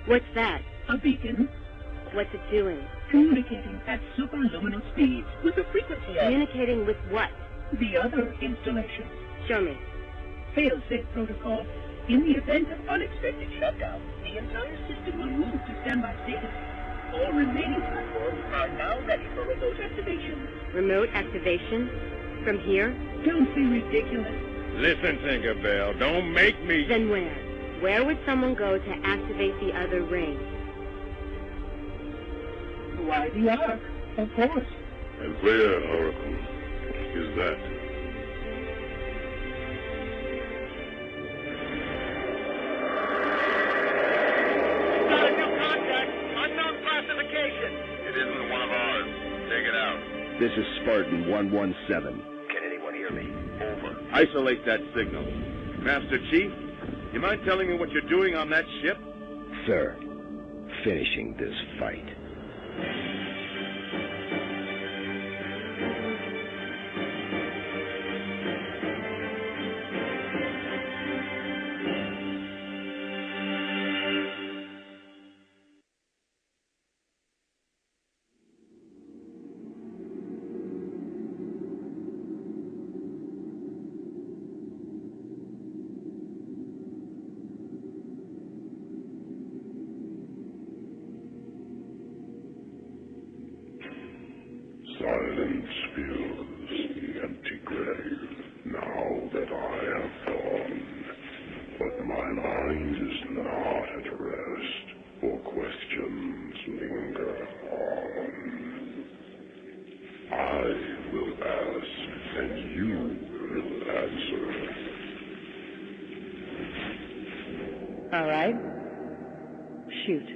What's that? A beacon. What's it doing? Communicating at superluminal speeds with the frequency of Communicating with what? the other installations. Show me. Fail-safe protocol. In the event of unexpected shutdown, the entire system will move to standby status. All remaining platforms are now ready for remote activation. Remote activation? From here? Don't be ridiculous. Listen, Tinkerbell, don't make me... Then where? Where would someone go to activate the other ring? Why the Ark? Of course. And where, Oracle, is that? Got a new contact. Unknown classification. It isn't one of ours. Take it out. This is Spartan 117. Can anyone hear me? Over. Isolate that signal. Master Chief, you mind telling me what you're doing on that ship? Sir, finishing this fight. Silence fills the empty grave now that I have gone. But my mind is not at rest, for questions linger on. I will ask, and you will answer. All right. Shoot.